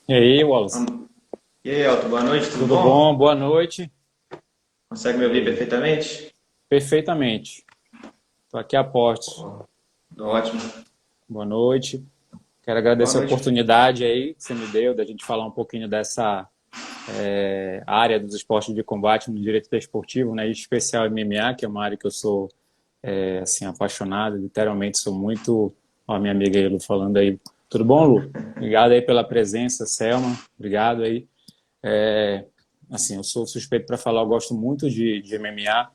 E aí, Wallace? E aí, Elton, boa noite, tudo Tudo bom? bom? Boa noite. Consegue me ouvir perfeitamente? Perfeitamente. Estou aqui a postos. Ó, ótimo. Boa noite. Quero Boa agradecer a noite. oportunidade aí que você me deu da gente falar um pouquinho dessa área dos esportes de combate no direito desportivo, né? Em especial MMA, que é uma área que eu sou assim apaixonado. Literalmente sou muito. Ó, minha amiga aí, Lu, falando aí. Tudo bom, Lu? Obrigado aí pela presença, Selma. Obrigado aí. É, assim, eu sou suspeito para falar. Eu gosto muito de MMA.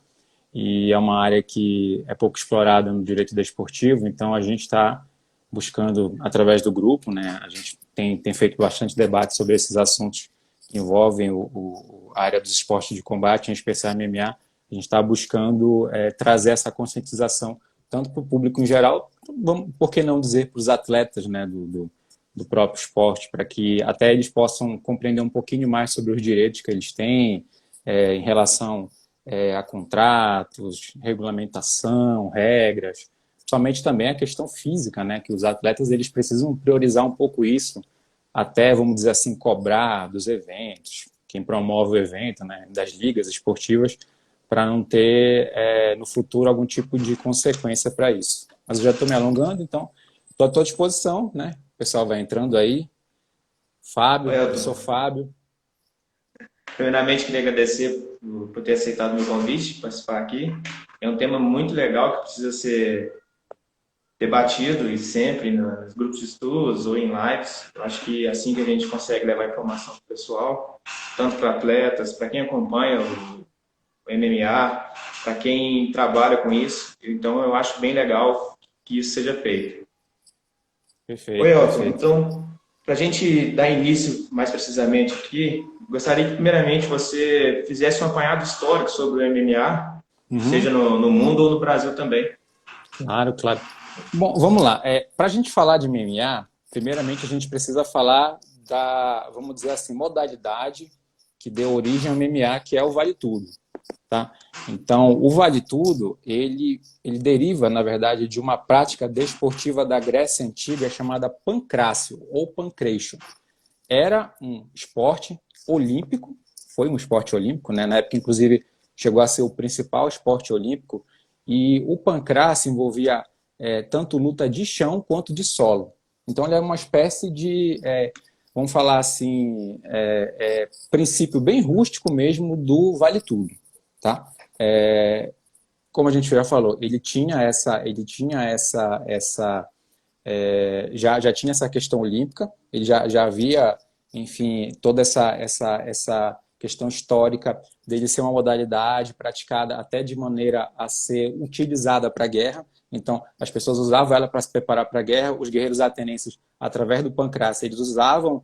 E é uma área que é pouco explorada no direito desportivo, então a gente está buscando, através do grupo, né, a gente tem feito bastante debate sobre esses assuntos que envolvem a área dos esportes de combate, em especial MMA. A gente está buscando trazer essa conscientização tanto para o público em geral, vamos, por que não dizer para os atletas, né, do próprio esporte, para que até eles possam compreender um pouquinho mais sobre os direitos que eles têm em relação a contratos, regulamentação, regras, somente também a questão física, né? Que os atletas eles precisam priorizar um pouco isso, até vamos dizer assim cobrar dos eventos, quem promove o evento, né? Das ligas esportivas, para não ter no futuro algum tipo de consequência para isso. Mas eu já estou me alongando, então estou à tua disposição, né? O pessoal vai entrando aí. Oi, Fábio, professor Elton. Fábio. Primeiramente, queria agradecer por ter aceitado o meu convite, participar aqui. É um tema muito legal que precisa ser debatido e sempre nos grupos de estudos ou em lives. Eu acho que é assim que a gente consegue levar informação para o pessoal, tanto para atletas, para quem acompanha o MMA, para quem trabalha com isso. Então, eu acho bem legal que isso seja feito. Oi, Perfeito, Elton. perfeito. Então, para a gente dar início mais precisamente aqui, gostaria que primeiramente você fizesse um apanhado histórico sobre o MMA, seja Uhum. no mundo ou no Brasil também. Claro, claro. Bom, vamos lá. Para a gente falar de MMA, primeiramente a gente precisa falar da, vamos dizer assim, modalidade que deu origem ao MMA, que é o Vale Tudo, tá? Então, o Vale Tudo, ele deriva, na verdade, de uma prática desportiva da Grécia Antiga chamada pancrácio ou pancration. Era um esporte olímpico, foi um esporte olímpico, né? Na época, inclusive, chegou a ser o principal esporte olímpico, e o pancrácio envolvia tanto luta de chão quanto de solo. Então, ele é uma espécie de, vamos falar assim, princípio bem rústico mesmo do vale tudo, tá? Como a gente já falou, já tinha essa questão olímpica, ele já havia, enfim, toda essa questão histórica dele ser uma modalidade praticada até de maneira a ser utilizada para a guerra. Então, as pessoas usavam ela para se preparar para a guerra. Os guerreiros atenienses, através do pancrácio, eles usavam,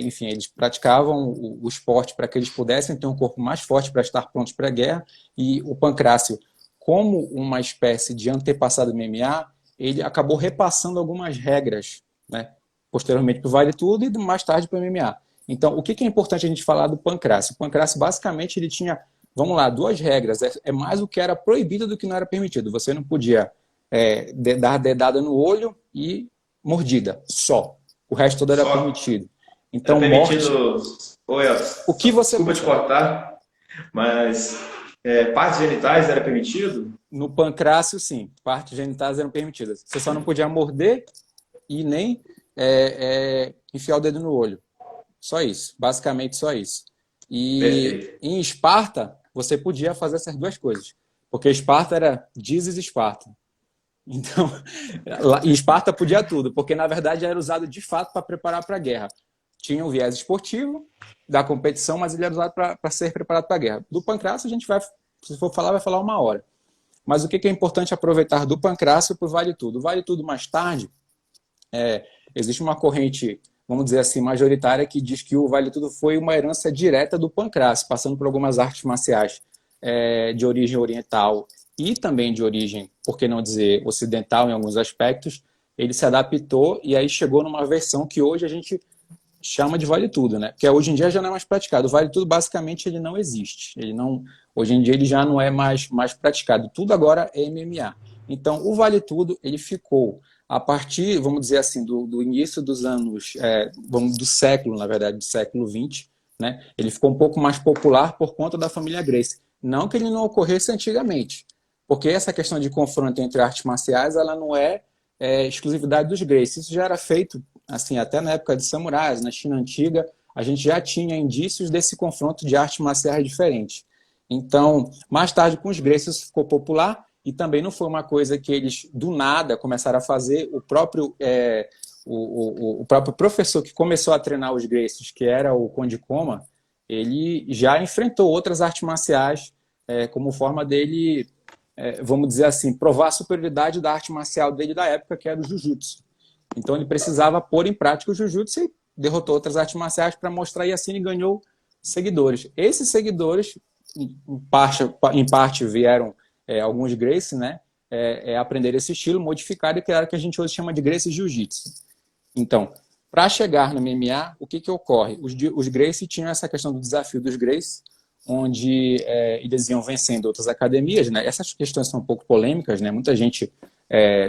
enfim, eles praticavam o esporte para que eles pudessem ter um corpo mais forte para estar prontos para a guerra. E o pancrácio, como uma espécie de antepassado do MMA, ele acabou repassando algumas regras, né, posteriormente para o Vale Tudo e mais tarde para o MMA. Então, o que é importante a gente falar do pancrácio? O pancrácio, basicamente, ele tinha, vamos lá, duas regras. É mais o que era proibido do que não era permitido. Você não podia dar dedada no olho e mordida, só. O resto todo era Só permitido. era Então, morte, permitido. Oi, Elton. o que você... Desculpa Pode te falar. cortar, mas partes genitais era permitido? No pancrácio, sim, partes genitais eram permitidas. Você só não podia morder e nem enfiar o dedo no olho. Só isso, basicamente só isso. E Perfeito. em Esparta, você podia fazer essas duas coisas, porque Esparta era dizes Esparta. Então, em Esparta podia tudo, porque na verdade era usado de fato para preparar para a guerra. Tinha um viés esportivo da competição, mas ele era usado para ser preparado para a guerra. Do pancrácio, a gente vai, se for falar, vai falar uma hora. Mas o que é importante aproveitar do pancrácio para o vale tudo? O vale tudo mais tarde, existe uma corrente, vamos dizer assim, majoritária que diz que o Vale Tudo foi uma herança direta do pancrácio, passando por algumas artes marciais de origem oriental e também de origem, por que não dizer, ocidental em alguns aspectos. Ele se adaptou e aí chegou numa versão que hoje a gente chama de Vale Tudo, né? Porque hoje em dia já não é mais praticado. O Vale Tudo basicamente ele não existe. Ele não, hoje em dia ele já não é mais praticado. Tudo agora é MMA. Então, o Vale Tudo, ele ficou a partir, vamos dizer assim, do início dos anos, do século, na verdade, do século XX, né? Ele ficou um pouco mais popular por conta da família Gracie. Não que ele não ocorresse antigamente, porque essa questão de confronto entre artes marciais, ela não é exclusividade dos Gracie. Isso já era feito, assim, até na época de samurais, na China antiga, a gente já tinha indícios desse confronto de artes marciais diferentes. Então, mais tarde, com os Gracie, isso ficou popular, e também não foi uma coisa que eles, do nada, começaram a fazer. O próprio professor que começou a treinar os Gracies, que era o Conde Koma, ele já enfrentou outras artes marciais como forma dele, vamos dizer assim, provar a superioridade da arte marcial dele da época, que era o Jiu-Jitsu. Então ele precisava pôr em prática o Jiu-Jitsu e derrotou outras artes marciais para mostrar, e assim ele ganhou seguidores. Esses seguidores, em parte vieram alguns Gracie, né? Aprender esse estilo, modificar e criar o que a gente hoje chama de Gracie Jiu-Jitsu. Então, para chegar no MMA, o que ocorre? Os Gracie tinham essa questão do desafio dos Gracie, onde eles iam vencendo outras academias, né? Essas questões são um pouco polêmicas, né? Muita gente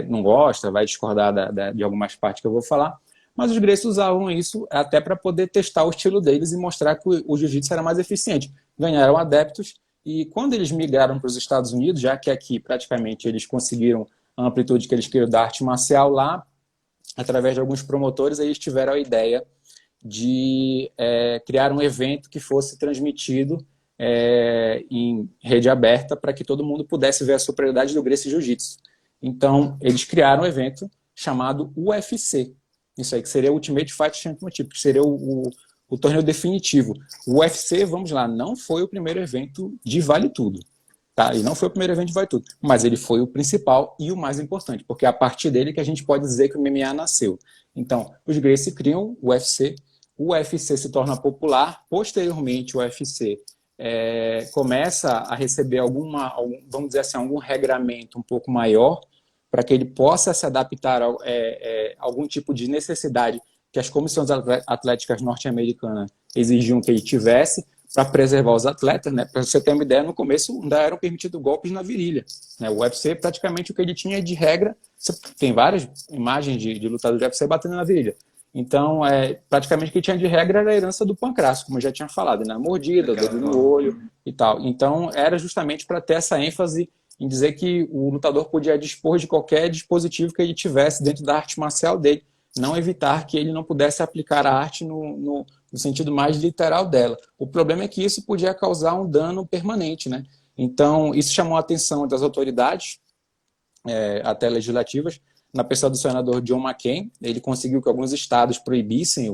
não gosta, vai discordar de algumas partes que eu vou falar, mas os Gracie usavam isso até para poder testar o estilo deles e mostrar que o jiu-jitsu era mais eficiente. Ganharam adeptos, e quando eles migraram para os Estados Unidos, já que aqui praticamente eles conseguiram a amplitude que eles queriam da arte marcial, lá, através de alguns promotores, eles tiveram a ideia de criar um evento que fosse transmitido em rede aberta para que todo mundo pudesse ver a superioridade do Gracie Jiu-Jitsu. Então, eles criaram um evento chamado UFC. Isso aí, que seria o Ultimate Fight Championship, que seria o torneio definitivo. O UFC, vamos lá, não foi o primeiro evento de Vale Tudo. Tá? E não foi o primeiro evento de Vale Tudo, mas ele foi o principal e o mais importante, porque é a partir dele que a gente pode dizer que o MMA nasceu. Então, os Gracie criam o UFC se torna popular, posteriormente o UFC começa a receber vamos dizer assim, algum regramento um pouco maior, para que ele possa se adaptar a algum tipo de necessidade que as comissões atléticas norte-americanas exigiam que ele tivesse, para preservar os atletas, né? Para você ter uma ideia, no começo ainda eram permitidos golpes na virilha, né? O UFC, praticamente o que ele tinha de regra, você tem várias imagens de lutadores do UFC batendo na virilha. Então, praticamente o que tinha de regra era a herança do pancrácio, como eu já tinha falado, né? Mordida, dedo no olho e tal. Então, era justamente para ter essa ênfase em dizer que o lutador podia dispor de qualquer dispositivo que ele tivesse dentro da arte marcial dele, não evitar que ele não pudesse aplicar a arte no sentido mais literal dela. O problema é que isso podia causar um dano permanente, né? Então, isso chamou a atenção das autoridades, até legislativas, na pessoa do senador John McCain. Ele conseguiu que alguns estados proibissem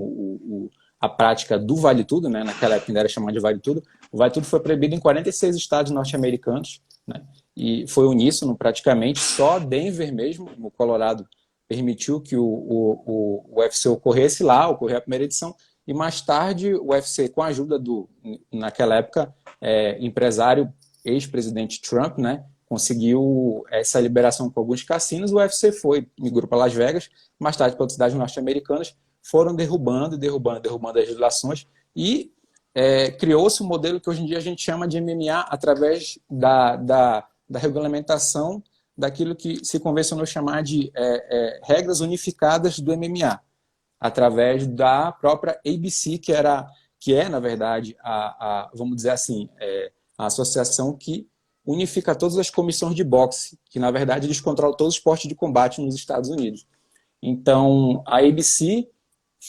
a prática do Vale Tudo, né? Naquela época ainda era chamado de Vale Tudo. O Vale Tudo foi proibido em 46 estados norte-americanos, né? E foi uníssono praticamente, só Denver mesmo, no Colorado, permitiu que o UFC ocorresse lá, ocorreu a primeira edição, e mais tarde o UFC, com a ajuda naquela época, empresário, ex-presidente Trump, né, conseguiu essa liberação com alguns cassinos. O UFC migrou para Las Vegas, mais tarde para outras cidades norte-americanas, foram derrubando as legislações, e criou-se um modelo que hoje em dia a gente chama de MMA através da regulamentação daquilo que se convencionou chamar de regras unificadas do MMA, através da própria ABC, que é na verdade, vamos dizer assim, a associação que unifica todas as comissões de boxe, que na verdade eles controlam todo o esporte de combate nos Estados Unidos. Então, a ABC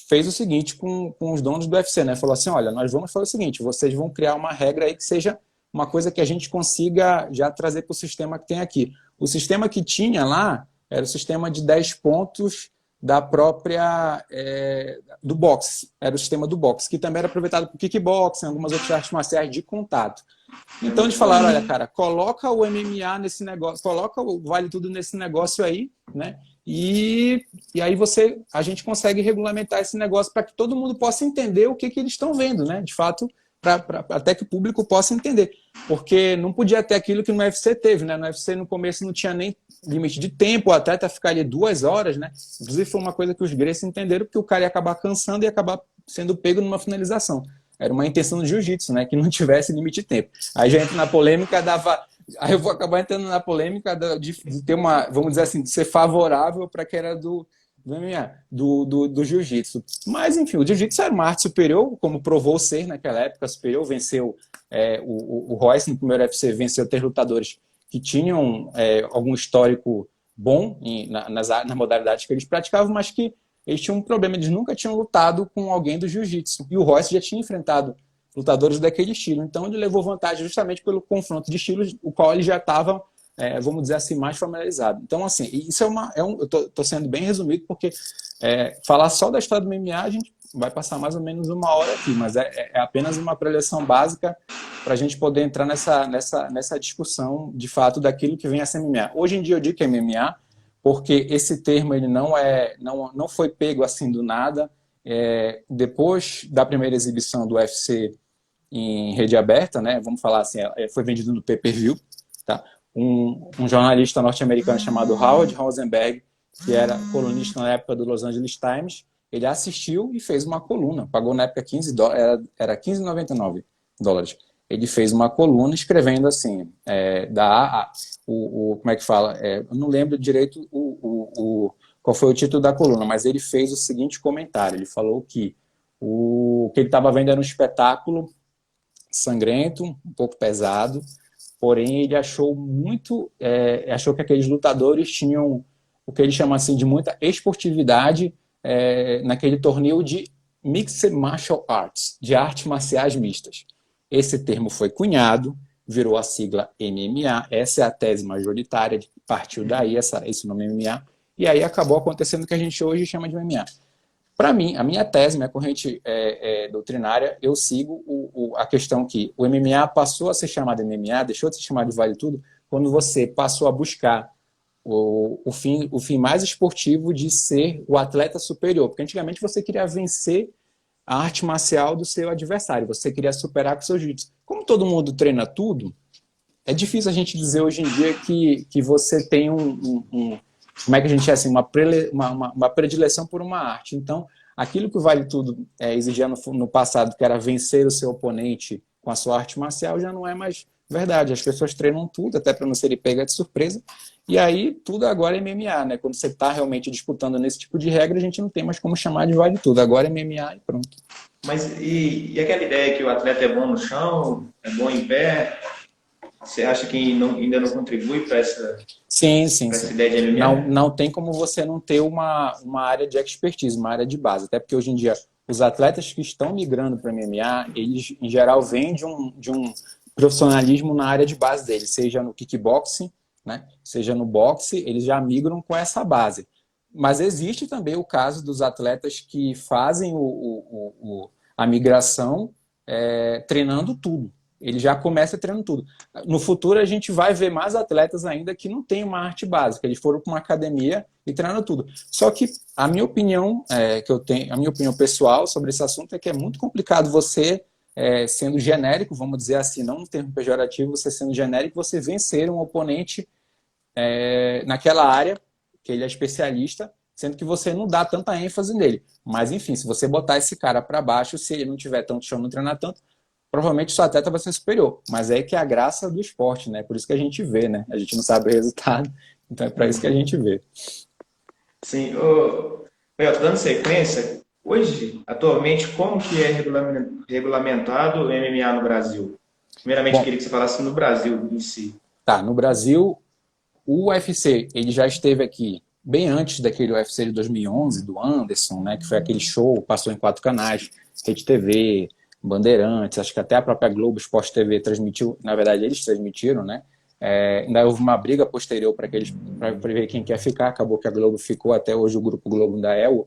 fez o seguinte com os donos do UFC, né? Falou assim, olha, nós vamos fazer o seguinte, vocês vão criar uma regra aí que seja uma coisa que a gente consiga já trazer para o sistema que tem aqui. O sistema que tinha lá era o sistema de 10 pontos da própria do boxe. Era o sistema do boxe, que também era aproveitado para o kickboxing, algumas outras artes marciais de contato. Então eles falaram, olha, cara, coloca o MMA nesse negócio, coloca o Vale Tudo nesse negócio aí, né? E aí a gente consegue regulamentar esse negócio para que todo mundo possa entender o que eles estão vendo, né? De fato, até que o público possa entender. Porque não podia ter aquilo que no UFC teve, né? No UFC, no começo, não tinha nem limite de tempo, o atleta ficar ali 2 horas, né? Inclusive, foi uma coisa que os Gracie entenderam, porque o cara ia acabar cansando e ia acabar sendo pego numa finalização. Era uma intenção do jiu-jitsu, né? Que não tivesse limite de tempo. Aí já entra na polêmica Aí eu vou acabar entrando na polêmica de ter uma, vamos dizer assim, de ser favorável para que era do MMA, do jiu-jitsu. Mas, enfim, o jiu-jitsu era uma arte superior, como provou ser naquela época superior, venceu o Royce no primeiro UFC, venceu três lutadores que tinham algum histórico bom nas modalidades que eles praticavam, mas que eles tinham um problema, eles nunca tinham lutado com alguém do jiu-jitsu. E o Royce já tinha enfrentado lutadores daquele estilo. Então ele levou vantagem justamente pelo confronto de estilos, o qual ele já estava, vamos dizer assim, mais familiarizado. Então, assim, isso eu estou sendo bem resumido, porque falar só da história do MMA, a gente vai passar mais ou menos uma hora aqui, mas é apenas uma preleção básica para a gente poder entrar nessa discussão, de fato, daquilo que vem a ser MMA. Hoje em dia eu digo que é MMA, porque esse termo ele não foi pego assim do nada. Depois da primeira exibição do UFC em rede aberta, né, vamos falar assim, foi vendido no pay-per-view, tá? Um jornalista norte-americano chamado Howard Rosenberg, que era colunista na época do Los Angeles Times, ele assistiu e fez uma coluna, pagou na época era $15,99. Ele fez uma coluna escrevendo assim, como é que fala? Eu não lembro direito qual foi o título da coluna, mas ele fez o seguinte comentário, ele falou que o que ele estava vendo era um espetáculo sangrento, um pouco pesado, porém ele achou achou que aqueles lutadores tinham o que ele chama assim de muita esportividade naquele torneio de Mixed Martial Arts, de artes marciais mistas. Esse termo foi cunhado, virou a sigla MMA, essa é a tese majoritária, partiu daí esse nome MMA, e aí acabou acontecendo o que a gente hoje chama de MMA. Para mim, a minha tese, minha corrente doutrinária, eu sigo a questão que o MMA passou a ser chamado MMA, deixou de ser chamado de Vale Tudo, quando você passou a buscar o fim mais esportivo de ser o atleta superior. Porque antigamente você queria vencer a arte marcial do seu adversário, você queria superar com o seu jiu-jitsu. Como todo mundo treina tudo, é difícil a gente dizer hoje em dia que você tem como é que a gente é assim, uma predileção por uma arte. Então, aquilo que o Vale Tudo exigia no passado, que era vencer o seu oponente com a sua arte marcial, já não é mais verdade. As pessoas treinam tudo, até para não serem pegas de surpresa. E aí, tudo agora é MMA, né? Quando você está realmente disputando nesse tipo de regra, a gente não tem mais como chamar de Vale Tudo. Agora é MMA e pronto. Mas e aquela ideia que o atleta é bom no chão, é bom em pé? Você acha que ainda não contribui para essa ideia de MMA? Não tem como você não ter uma área de expertise, uma área de base. Até porque hoje em dia, os atletas que estão migrando para MMA, eles, em geral, vêm de um profissionalismo na área de base deles, seja no kickboxing, né, seja no boxe, eles já migram com essa base. Mas existe também o caso dos atletas que fazem a migração treinando tudo. Ele já começa treinando tudo. No futuro, a gente vai ver mais atletas ainda que não têm uma arte básica. Eles foram para uma academia e treinam tudo. Só que a minha opinião, a minha opinião pessoal sobre esse assunto é que é muito complicado você, sendo genérico, vamos dizer assim, não um termo pejorativo, você sendo genérico, você vencer um oponente naquela área, que ele é especialista, sendo que você não dá tanta ênfase nele. Mas, enfim, se você botar esse cara para baixo, se ele não tiver tanto chão, não treinar tanto, provavelmente o seu atleta vai ser superior. Mas é que é a graça do esporte, né? Por isso que a gente vê, né? A gente não sabe o resultado, então é para isso que a gente vê. Sim. Eu dando sequência, hoje, atualmente, como que é regulamentado o MMA no Brasil? Primeiramente, queria que você falasse no Brasil em si. Tá, no Brasil, o UFC, ele já esteve aqui bem antes daquele UFC de 2011, do Anderson, né? Que foi aquele show, passou em 4 canais, Rede TV, Bandeirantes, acho que até a própria Globo Esporte TV transmitiu, na verdade eles transmitiram, né? Ainda houve uma briga posterior para ver quem quer ficar, acabou que a Globo ficou, até hoje o Grupo Globo ainda é o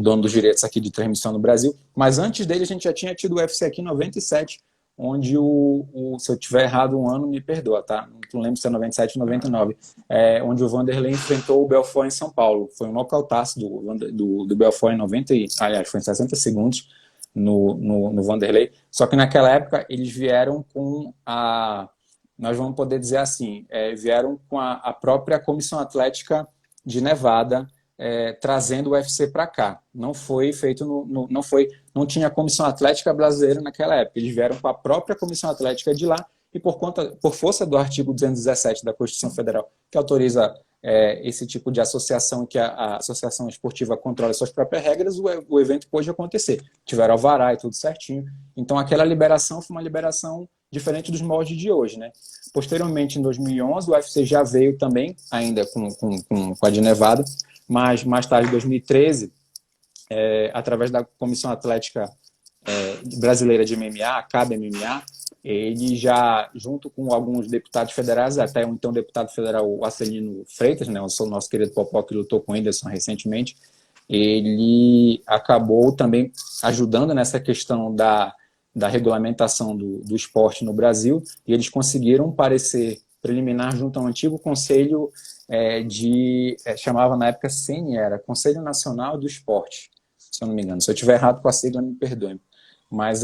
dono dos direitos aqui de transmissão no Brasil, mas antes dele a gente já tinha tido o UFC aqui em 97, onde se eu tiver errado um ano, me perdoa, tá? Não lembro se é 97 ou 99, onde o Vanderlei enfrentou o Belfort em São Paulo, foi um nocautaço do Belfort em 90, aliás, foi em 60 segundos, no Vanderlei, só que naquela época eles vieram com nós vamos poder dizer assim, vieram com a própria Comissão Atlética de Nevada, trazendo o UFC para cá. Não foi feito, não tinha Comissão Atlética brasileira naquela época, eles vieram com a própria Comissão Atlética de lá e por força do artigo 217 da Constituição Federal, que autoriza esse tipo de associação, que a associação esportiva controla suas próprias regras, o evento pôde acontecer. Tiveram alvará e tudo certinho. Então, aquela liberação foi uma liberação diferente dos moldes de hoje, né? Posteriormente, em 2011, o UFC já veio também, ainda com a de Nevada, mas mais tarde, em 2013, através da Comissão Atlética Brasileira de MMA, a CAB MMA, ele já, junto com alguns deputados federais, até então o deputado federal o Acelino Freitas, né, o nosso querido Popó, que lutou com o Whindersson recentemente, ele acabou também ajudando nessa questão da regulamentação do esporte no Brasil, e eles conseguiram um parecer preliminar junto ao antigo conselho chamava na época CNE, era Conselho Nacional do Esporte, se eu não me engano. Se eu estiver errado com a sigla, me perdoe. Mas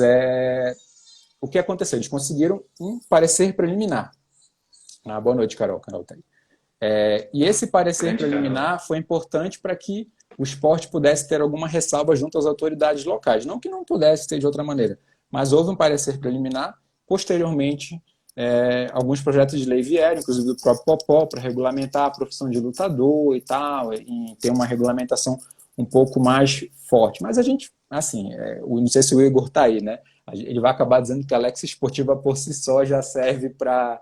o que aconteceu? Eles conseguiram um parecer preliminar. Boa noite, Carol. Carol tá aí. E esse parecer preliminar foi importante para que o esporte pudesse ter alguma ressalva junto às autoridades locais. Não que não pudesse ter de outra maneira, mas houve um parecer preliminar. Posteriormente, alguns projetos de lei vieram, inclusive do próprio Popó, para regulamentar a profissão de lutador e tal, e ter uma regulamentação um pouco mais forte. Mas a gente, assim, não sei se o Igor está aí, né? Ele vai acabar dizendo que a Lex Esportiva por si só já serve para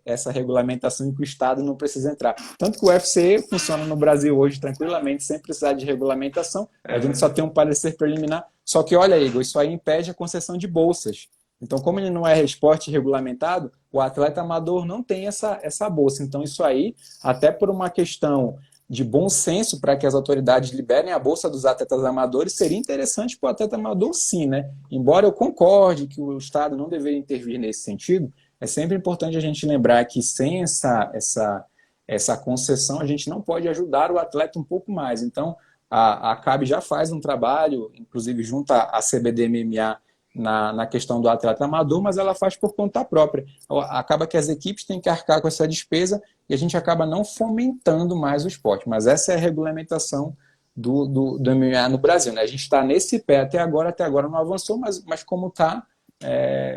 essa regulamentação em que o Estado não precisa entrar. Tanto que o UFC funciona no Brasil hoje tranquilamente, sem precisar de regulamentação. A gente só tem um parecer preliminar. Só que, olha, Igor, isso aí impede a concessão de bolsas. Então, como ele não é esporte regulamentado, o atleta amador não tem essa bolsa. Então, isso aí, até por uma questão de bom senso para que as autoridades liberem a bolsa dos atletas amadores, seria interessante para o atleta amador, sim, né? Embora eu concorde que o Estado não deveria intervir nesse sentido, é sempre importante a gente lembrar que sem essa concessão, a gente não pode ajudar o atleta um pouco mais. Então, a CAB já faz um trabalho, inclusive junto à CBD-MMA, na questão do atleta amador, mas ela faz por conta própria. Acaba que as equipes têm que arcar com essa despesa e a gente acaba não fomentando mais o esporte. Mas essa é a regulamentação do MMA no Brasil, né? A gente está nesse pé até agora não avançou, mas como está,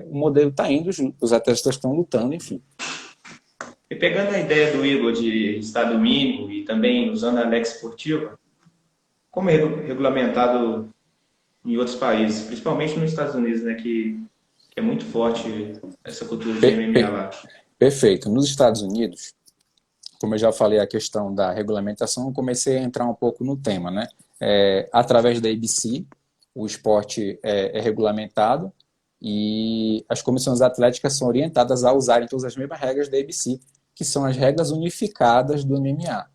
o modelo está indo, os atletas estão lutando, enfim. E pegando a ideia do Igor de estado mínimo e também usando a Lex Esportiva, como é regulamentado em outros países, principalmente nos Estados Unidos, né, que é muito forte essa cultura de MMA lá. Perfeito. Nos Estados Unidos, como eu já falei a questão da regulamentação, eu comecei a entrar um pouco no tema, né? Através da ABC, o esporte é regulamentado e as comissões atléticas são orientadas a usarem todas as mesmas regras da ABC, que são as regras unificadas do MMA.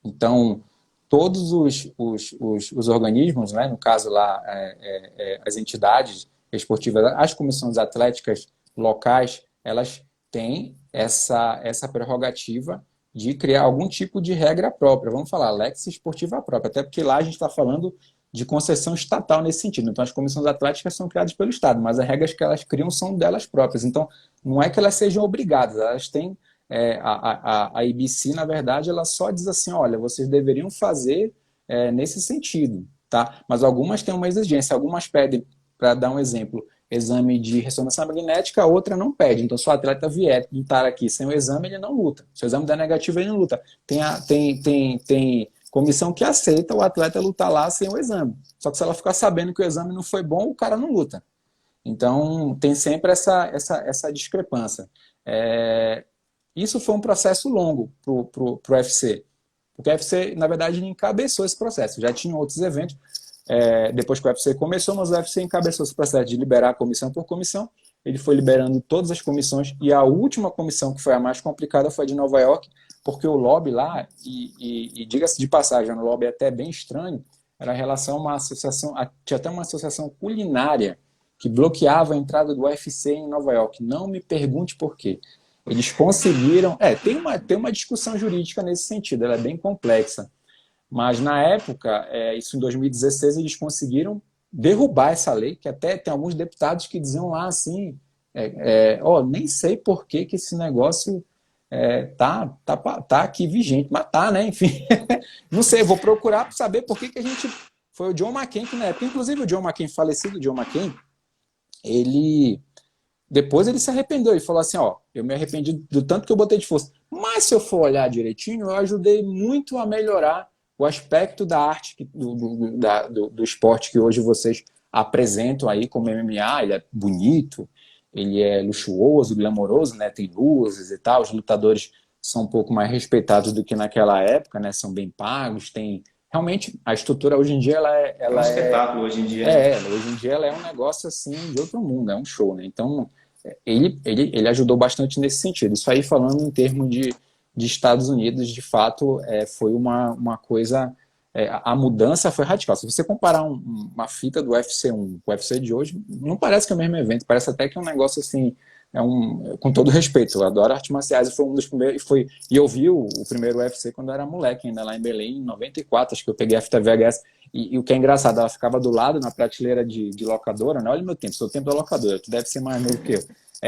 Então, todos os organismos, né, no caso lá, as entidades esportivas, as comissões atléticas locais, elas têm essa prerrogativa de criar algum tipo de regra própria. Vamos falar, Lex Esportiva própria, até porque lá a gente está falando de concessão estatal nesse sentido. Então, as comissões atléticas são criadas pelo Estado, mas as regras que elas criam são delas próprias. Então, não é que elas sejam obrigadas, elas têm... a ABC, na verdade, ela só diz assim, olha, vocês deveriam fazer nesse sentido, tá? Mas algumas têm uma exigência, algumas pedem, para dar um exemplo, exame de ressonância magnética, a outra não pede. Então, se o atleta vier lutar aqui sem o exame, ele não luta. Se o exame der negativo, ele não luta. Tem comissão que aceita o atleta lutar lá sem o exame. Só que se ela ficar sabendo que o exame não foi bom, o cara não luta. Então, tem sempre essa discrepância. Isso foi um processo longo para o UFC. Porque o UFC, na verdade, encabeçou esse processo. Já tinha outros eventos, depois que o UFC começou, mas o UFC encabeçou esse processo de liberar comissão por comissão. Ele foi liberando todas as comissões, e a última comissão, que foi a mais complicada, foi a de Nova York, porque o lobby lá, e diga-se de passagem, o lobby é até bem estranho, era em relação a uma associação, tinha até uma associação culinária que bloqueava a entrada do UFC em Nova York. Não me pergunte por quê. Eles conseguiram... tem uma discussão jurídica nesse sentido, ela é bem complexa. Mas, na época, isso em 2016, eles conseguiram derrubar essa lei, que até tem alguns deputados que diziam lá assim, nem sei por que esse negócio tá aqui vigente, mas tá, né? Enfim, não sei, vou procurar para saber por que a gente... Foi o John McCain que, na época, inclusive o John McCain, falecido John McCain, ele Depois ele se arrependeu e falou assim, ó, eu me arrependi do tanto que eu botei de força. Mas se eu for olhar direitinho, eu ajudei muito a melhorar o aspecto da arte, do esporte que hoje vocês apresentam aí como MMA. Ele é bonito, ele é luxuoso, glamouroso, né? Tem luzes e tal. Os lutadores são um pouco mais respeitados do que naquela época, né? São bem pagos, tem... Realmente, a estrutura hoje em dia, É um espetáculo hoje em dia, né? hoje em dia ela é um negócio assim de outro mundo, é um show, né? Então, ele ajudou bastante nesse sentido. Isso aí falando em termos de Estados Unidos, de fato, foi uma coisa... a mudança foi radical. Se você comparar uma fita do UFC 1 com o UFC de hoje, não parece que é o mesmo evento, parece até que é um negócio assim... com todo respeito, eu adoro artes marciais, e foi um dos primeiros, e eu vi o primeiro UFC quando eu era moleque, ainda lá em Belém, em 94, acho que eu peguei a fita VHS, e o que é engraçado, ela ficava do lado, na prateleira de locadora, né? Olha o meu tempo, seu tempo da locadora, tu deve ser mais novo que eu.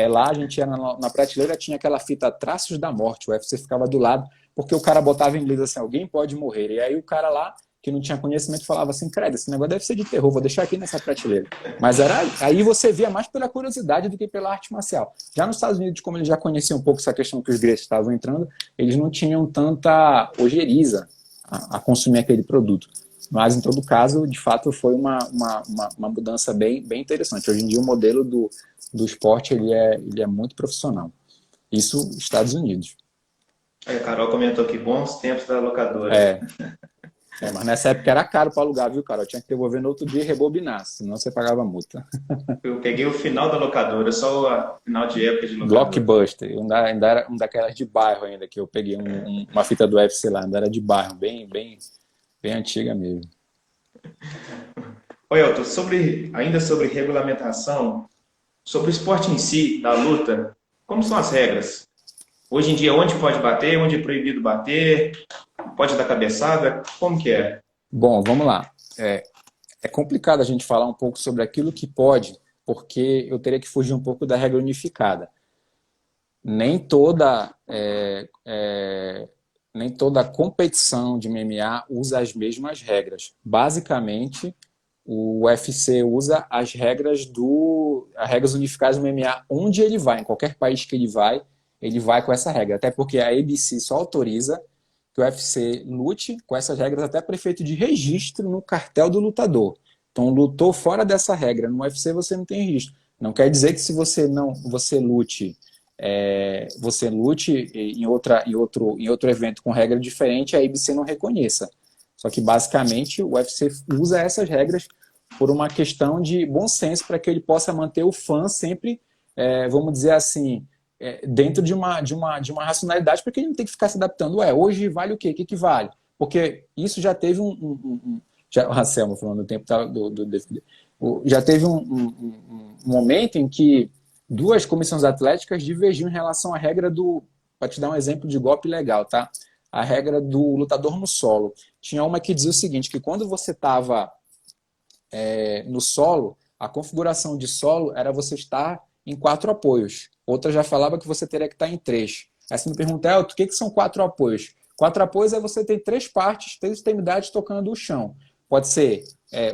Lá a gente ia na prateleira, tinha aquela fita Traços da Morte, o UFC ficava do lado, porque o cara botava em inglês assim, alguém pode morrer, e aí o cara lá, que não tinha conhecimento, falava assim, credo, esse negócio deve ser de terror, vou deixar aqui nessa prateleira. Mas aí você via mais pela curiosidade do que pela arte marcial. Já nos Estados Unidos, como eles já conheciam um pouco essa questão que os gregos estavam entrando, eles não tinham tanta ojeriza a consumir aquele produto. Mas, em todo caso, de fato, foi uma mudança bem interessante. Hoje em dia, o modelo do esporte ele é muito profissional. Isso, Estados Unidos. A Carol comentou que bons tempos da locadora. Mas nessa época era caro para alugar, viu, Carol? Tinha que devolver no outro dia e rebobinar, senão você pagava multa. Eu peguei o final da locadora, só o final de época de locadora. Blockbuster, ainda era um daquelas de bairro ainda, que eu peguei uma fita do UFC lá, ainda era de bairro, bem antiga mesmo. Oi, Elton, ainda sobre regulamentação, sobre o esporte em si, da luta, como são as regras? Hoje em dia, onde pode bater, onde é proibido bater, pode dar cabeçada, como que é? Bom, vamos lá. É complicado a gente falar um pouco sobre aquilo que pode, porque eu teria que fugir um pouco da regra unificada. Nem toda competição de MMA usa as mesmas regras. Basicamente, o UFC usa as regras unificadas do MMA onde ele vai, em qualquer país que ele vai com essa regra. Até porque a ABC só autoriza que o UFC lute com essas regras até para efeito de registro no cartel do lutador. Então, lutou fora dessa regra. No UFC você não tem registro. Não quer dizer que se você lute em outro evento com regra diferente, a ABC não reconheça. Só que, basicamente, o UFC usa essas regras por uma questão de bom senso para que ele possa manter o fã sempre, vamos dizer assim, dentro de uma racionalidade, para que ele não tenha que ficar se adaptando. Hoje vale o quê? O que vale? Porque isso já teve a Selma falando do tempo já teve um momento em que duas comissões atléticas divergiam em relação à regra para te dar um exemplo de golpe legal, tá? A regra do lutador no solo. Tinha uma que dizia o seguinte, que quando você estava no solo, a configuração de solo era você estar em 4 apoios. Outra já falava que você teria que estar em 3. Aí você me pergunta, o que são 4 apoios? 4 apoios é você ter 3 partes, 3 extremidades tocando o chão. Pode ser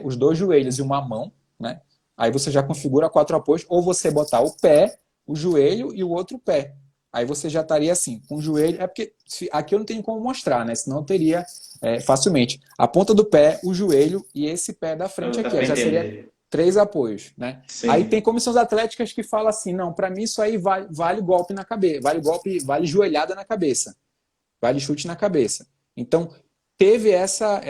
os 2 joelhos e uma mão, né? Aí você já configura 4 apoios, ou você botar o pé, o joelho e o outro pé. Aí você já estaria assim, com o joelho... porque aqui eu não tenho como mostrar, né? Senão eu teria facilmente. A ponta do pé, o joelho e esse pé da frente aqui. Já seria 3 apoios, né? Sim. Aí tem comissões atléticas que falam assim, não, para mim isso aí vale golpe na cabeça, vale joelhada na cabeça, vale chute na cabeça. Então, teve essa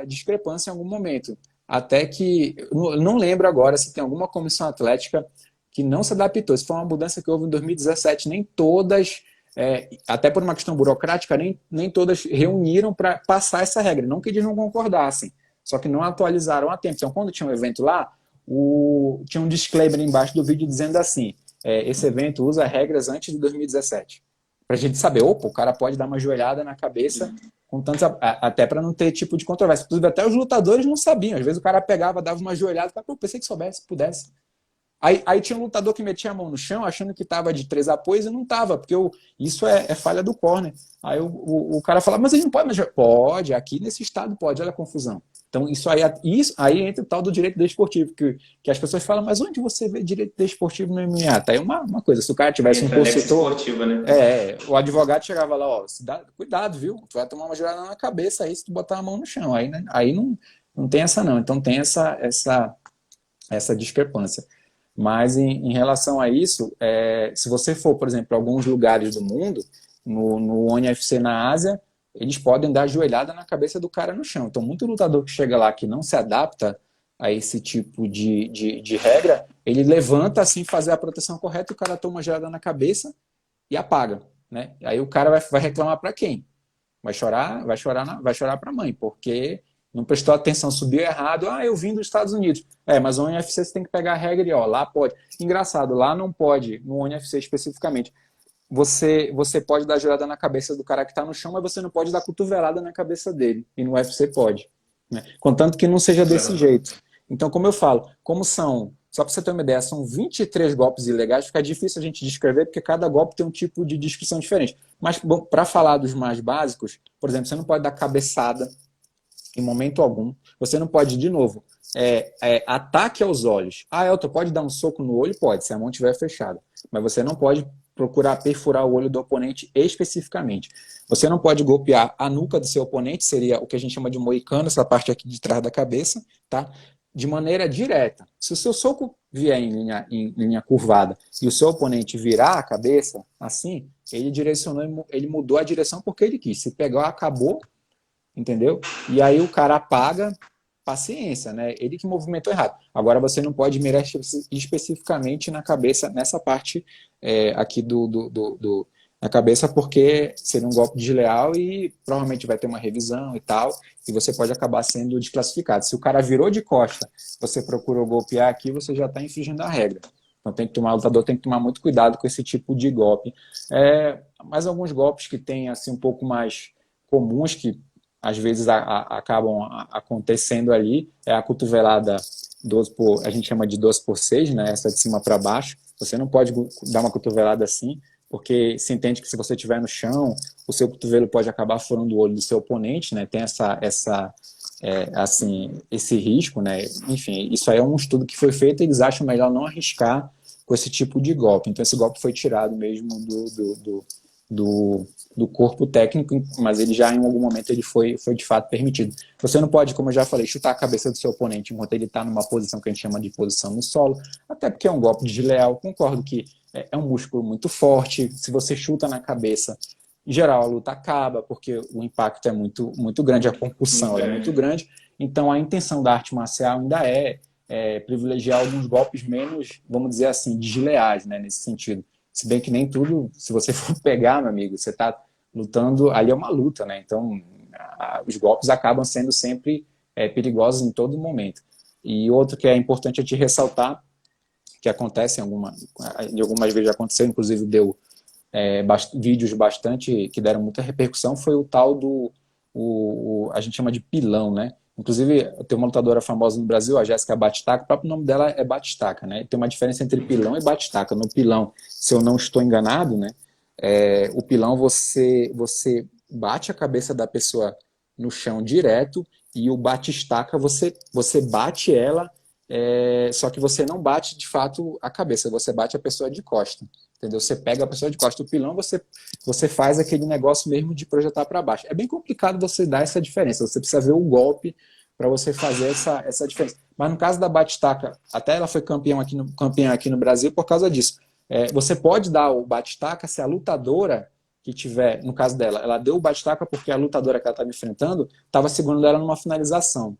discrepância em algum momento. Até que, não lembro agora se tem alguma comissão atlética que não se adaptou. Isso foi uma mudança que houve em 2017. Nem todas, até por uma questão burocrática, nem todas reuniram para passar essa regra. Não que eles não concordassem, só que não atualizaram a tempo. Então, quando tinha um evento lá, tinha um disclaimer embaixo do vídeo dizendo assim, esse evento usa regras antes de 2017. Para a gente saber, o cara pode dar uma joelhada na cabeça, até para não ter tipo de controvérsia. Inclusive, até os lutadores não sabiam. Às vezes o cara pegava, dava uma joelhada, eu pensei que pudesse. Aí tinha um lutador que metia a mão no chão, achando que estava de 3 apoios e não estava, porque isso é falha do corner. Aí o cara falava, mas ele não pode, pode, aqui nesse estado pode, olha a confusão. Então, isso aí entra o tal do direito desportivo, que as pessoas falam, mas onde você vê direito desportivo no MMA? Tá aí uma coisa, se o cara tivesse um Entra nexo consultor, esportiva, né? o advogado chegava lá, ó, cuidado, viu? Tu vai tomar uma joelhada na cabeça aí se tu botar a mão no chão. Aí, né? Aí não tem essa não. Então tem essa discrepância. Mas em relação a isso, se você for, por exemplo, para alguns lugares do mundo, no ONI UFC na Ásia, eles podem dar joelhada na cabeça do cara no chão. Então, muito lutador que chega lá que não se adapta a esse tipo de regra, ele levanta assim, fazer a proteção correta, e o cara toma uma joelhada na cabeça e apaga, né? Aí o cara vai reclamar para quem? Vai chorar para a mãe, porque não prestou atenção, subiu errado. Ah, eu vim dos Estados Unidos. Mas no UFC você tem que pegar a regra e, ó, lá pode. Engraçado, lá não pode, no UFC especificamente, você pode dar joelhada na cabeça do cara que está no chão, mas você não pode dar cotovelada na cabeça dele. E no UFC pode. Né? Contanto que não seja desse jeito. Então, como eu falo, só para você ter uma ideia, são 23 golpes ilegais, fica difícil a gente descrever, porque cada golpe tem um tipo de descrição diferente. Mas, para falar dos mais básicos, por exemplo, você não pode dar cabeçada em momento algum. Você não pode, de novo, ataque aos olhos. Ah, Elton, pode dar um soco no olho? Pode, se a mão estiver fechada. Mas você não pode procurar perfurar o olho do oponente especificamente. Você não pode golpear a nuca do seu oponente, seria o que a gente chama de moicano, essa parte aqui de trás da cabeça, tá? De maneira direta. Se o seu soco vier em linha curvada e o seu oponente virar a cabeça, assim, ele mudou a direção porque ele quis. Se pegar, acabou, entendeu? E aí o cara apaga, paciência, né? Ele que movimentou errado. Agora você não pode mirar especificamente na cabeça, nessa parte aqui na cabeça, porque seria um golpe desleal e provavelmente vai ter uma revisão e tal, e você pode acabar sendo desclassificado. Se o cara virou de costa, você procurou golpear aqui, você já está infringindo a regra. Então o lutador tem que tomar muito cuidado com esse tipo de golpe. Mas alguns golpes que tem assim um pouco mais comuns, que às vezes acabam acontecendo ali, é a cotovelada 12 a gente chama de 12x6, né? Essa de cima para baixo. Você não pode dar uma cotovelada assim, porque se entende que se você estiver no chão, o seu cotovelo pode acabar furando o olho do seu oponente, né? Tem esse risco, né? Enfim, isso aí é um estudo que foi feito e eles acham melhor não arriscar com esse tipo de golpe. Então esse golpe foi tirado mesmo do corpo técnico, mas ele já em algum momento ele foi de fato permitido. Você não pode, como eu já falei, chutar a cabeça do seu oponente enquanto ele está numa posição que a gente chama de posição no solo, até porque é um golpe desleal. Concordo que é um músculo muito forte, se você chuta na cabeça, em geral a luta acaba, porque o impacto é muito, muito grande, a concussão é muito grande, então a intenção da arte marcial ainda privilegiar alguns golpes menos, vamos dizer assim, desleais, né, nesse sentido. Se bem que nem tudo, se você for pegar, meu amigo, você está lutando, ali é uma luta, né? Então, os golpes acabam sendo sempre perigosos em todo momento. E outro que é importante te ressaltar, que acontece de algumas vezes já aconteceu, inclusive deu vídeos bastante, que deram muita repercussão, foi o tal a gente chama de pilão, né? Inclusive, tem uma lutadora famosa no Brasil, a Jéssica Batistaca, o próprio nome dela é Batistaca, né? Tem uma diferença entre pilão e batistaca. No pilão, se eu não estou enganado, né? O pilão você bate a cabeça da pessoa no chão direto, e o batistaca você bate ela, só que você não bate de fato a cabeça, você bate a pessoa de costa. Entendeu? Você pega a pessoa de costa. O pilão você faz aquele negócio mesmo de projetar para baixo. É bem complicado você dar essa diferença. Você precisa ver o golpe para você fazer essa diferença. Mas no caso da batistaca, até ela foi campeã aqui no Brasil por causa disso. Você pode dar o batistaca se a lutadora que tiver, no caso dela, ela deu o batistaca porque a lutadora que ela estava enfrentando estava segurando ela numa finalização.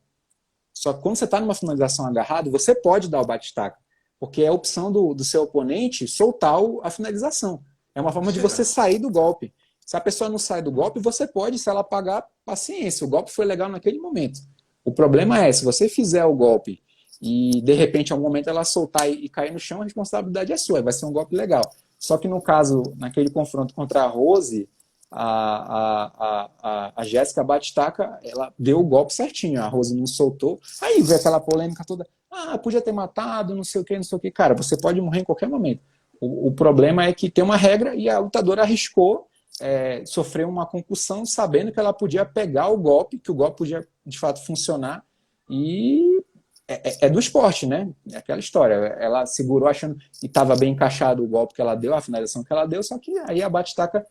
Só que quando você está numa finalização agarrado, você pode dar o batistaca, porque é a opção do seu oponente soltar a finalização. É uma forma de você sair do golpe. Se a pessoa não sai do golpe, você pode, se ela pagar, paciência. O golpe foi legal naquele momento. O problema se você fizer o golpe e, de repente, em algum momento ela soltar e cair no chão, a responsabilidade é sua. Vai ser um golpe legal. Só que no caso, naquele confronto contra a Rose, a Jéssica Batistaca, ela deu o golpe certinho, a Rose não soltou, aí veio aquela polêmica toda, podia ter matado, não sei o que, cara, você pode morrer em qualquer momento. O problema é que tem uma regra e a lutadora arriscou sofrer uma concussão sabendo que ela podia pegar o golpe, que o golpe podia de fato funcionar, E é do esporte, né? É aquela história. Ela segurou achando que estava bem encaixado o golpe que ela deu, a finalização que ela deu, só que aí a batistaca,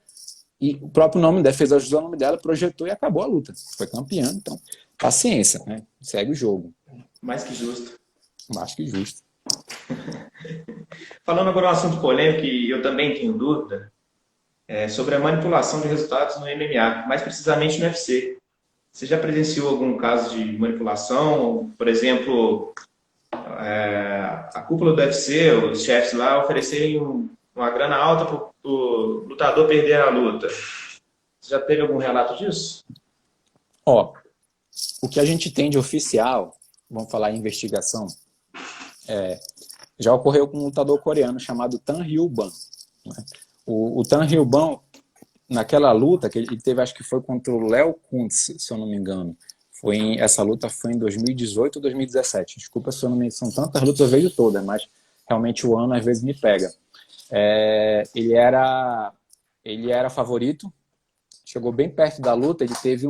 e o próprio nome dela, fez ajudar o nome dela, projetou e acabou a luta. Foi campeã, então paciência, né? Segue o jogo. Mais que justo. Mais que justo. Falando agora um assunto polêmico e eu também tenho dúvida, sobre a manipulação de resultados no MMA, mais precisamente no UFC. Você já presenciou algum caso de manipulação? Por exemplo, a cúpula do UFC, os chefes lá, oferecerem uma grana alta para o lutador perder a luta. Você já teve algum relato disso? Ó, o que a gente tem de oficial, vamos falar em investigação, já ocorreu com um lutador coreano chamado Tan Hyo-ban. Né? O Tan Hyo-ban, naquela luta, que ele teve, acho que foi contra o Léo Kuntz, se eu não me engano. Essa luta foi em 2018 ou 2017. Desculpa se eu não me... São tantas lutas, eu vejo todas, mas realmente o ano às vezes me pega. Ele era favorito, chegou bem perto da luta, ele teve